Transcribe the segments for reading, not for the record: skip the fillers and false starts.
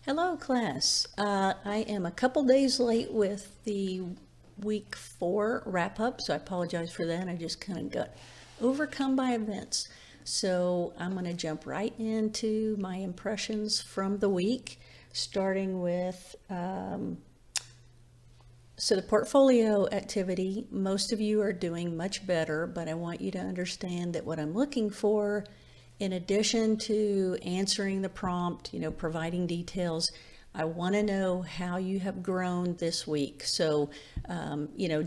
Hello, class. I am a couple days late with the week 4 wrap up, so I apologize for that. I just kind of got overcome by events. So I'm going to jump right into my impressions from the week, starting with so the portfolio activity. Most of you are doing much better, but I want you to understand that what I'm looking for, in addition to answering the prompt, providing details, I want to know how you have grown this week. So,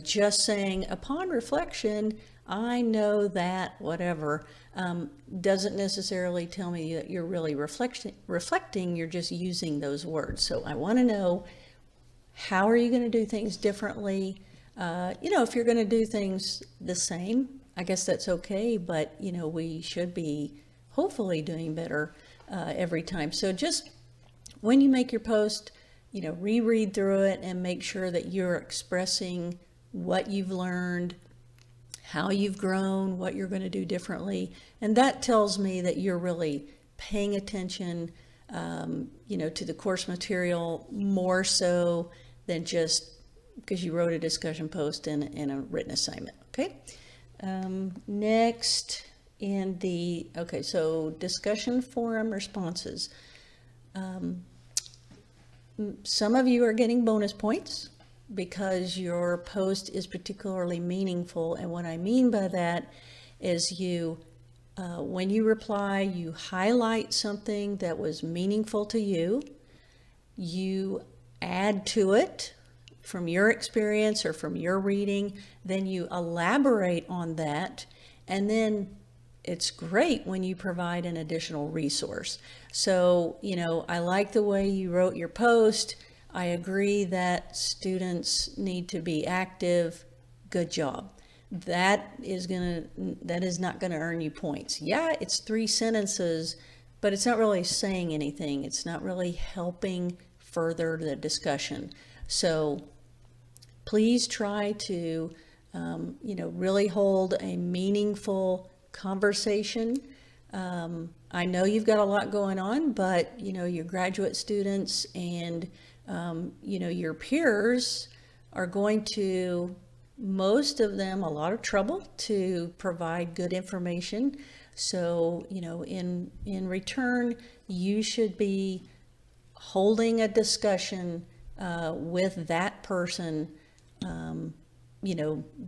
just saying upon reflection, I know that whatever doesn't necessarily tell me that you're really reflecting, you're just using those words. So I want to know, how are you going to do things differently? If you're going to do things the same, I guess that's okay, but, we should be hopefully doing better every time. So just when you make your post, reread through it and make sure that you're expressing what you've learned, how you've grown, what you're going to do differently. And that tells me that you're really paying attention, to the course material more so than just because you wrote a discussion post and a written assignment. Okay. Next so discussion forum responses. Some of you are getting bonus points because your post is particularly meaningful. And what I mean by that is when you reply, you highlight something that was meaningful to you. You add to it from your experience or from your reading, then you elaborate on that, and then it's great when you provide an additional resource. So, I like the way you wrote your post. I agree that students need to be active. Good job. That is not gonna earn you points. Yeah, it's 3 sentences, but it's not really saying anything. It's not really helping further the discussion. So please try to, really hold a meaningful conversation. I know you've got a lot going on, but, your graduate students and, your peers are going to, most of them, a lot of trouble to provide good information. So, in return, you should be holding a discussion with that person.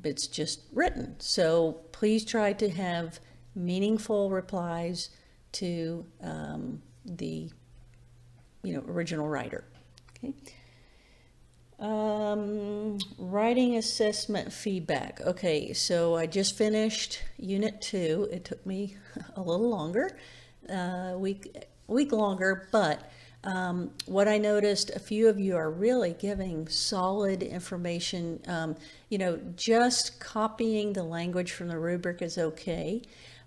It's just written. So please try to have meaningful replies to the original writer. Okay. Writing assessment feedback. Okay, so I just finished Unit 2. It took me a little longer, week longer, but what I noticed, a few of you are really giving solid information. Just copying the language from the rubric is okay,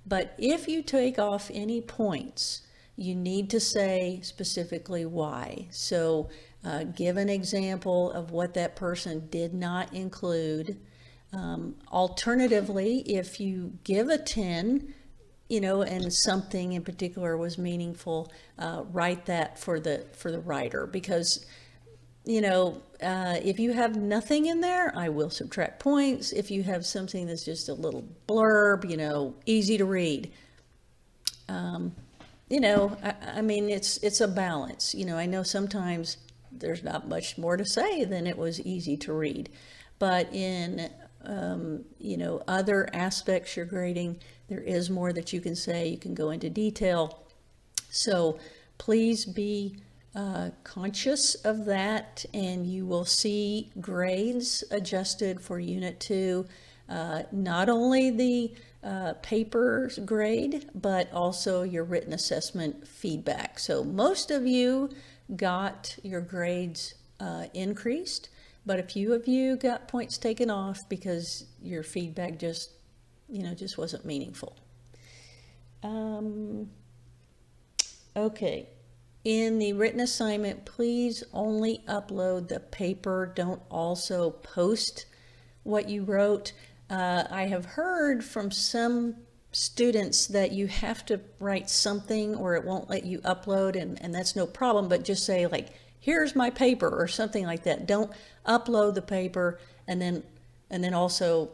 but if you take off any points, you need to say specifically why. So give an example of what that person did not include. Alternatively, if you give a 10, and something in particular was meaningful, write that for the writer, because if you have nothing in there, I will subtract points. If you have something that's just a little blurb, easy to read, I mean, it's a balance. I know sometimes there's not much more to say than it was easy to read, but in other aspects you're grading, there is more that you can say. You can go into detail. So please be conscious of that, and you will see grades adjusted for Unit 2. Not only the paper's grade, but also your written assessment feedback. So most of you got your grades increased, but a few of you got points taken off because your feedback just wasn't meaningful. Okay. In the written assignment, please only upload the paper. Don't also post what you wrote. I have heard from some students that you have to write something or it won't let you upload, and that's no problem, but just say like, here's my paper or something like that. Don't upload the paper and then also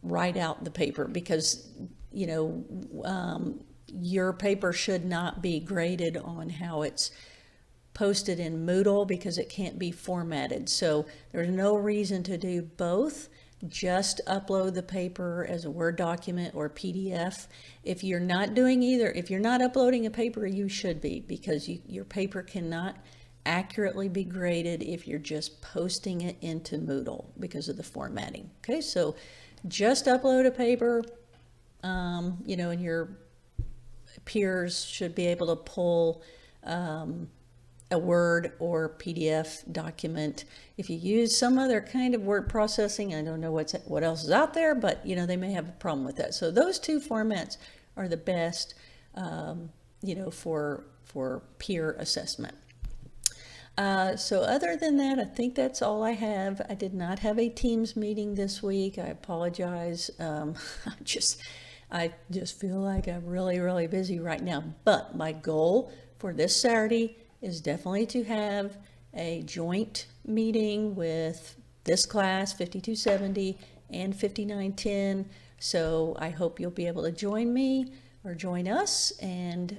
write out the paper, because your paper should not be graded on how it's posted in Moodle, because it can't be formatted. So there's no reason to do both. Just upload the paper as a Word document or PDF. If you're not doing either, if you're not uploading a paper, you should be, because your paper cannot accurately be graded if you're just posting it into Moodle because of the formatting. Okay, so just upload a paper, and your peers should be able to pull a Word or PDF document. If you use some other kind of word processing, I don't know what else is out there, but they may have a problem with that. So those two formats are the best, for peer assessment. So other than that, I think that's all I have. I did not have a Teams meeting this week. I apologize. I just feel like I'm really, really busy right now. But my goal for this Saturday is definitely to have a joint meeting with this class, 5270 and 5910. So I hope you'll be able to join me or join us and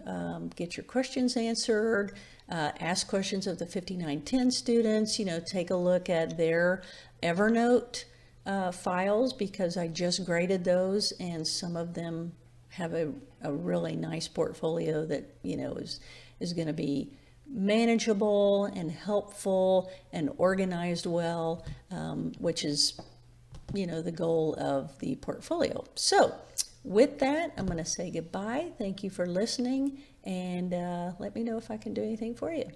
get your questions answered. Ask questions of the 5910 students, take a look at their Evernote files, because I just graded those and some of them have a really nice portfolio that, is going to be manageable and helpful and organized well, which is, the goal of the portfolio. So with that, I'm going to say goodbye. Thank you for listening, and let me know if I can do anything for you.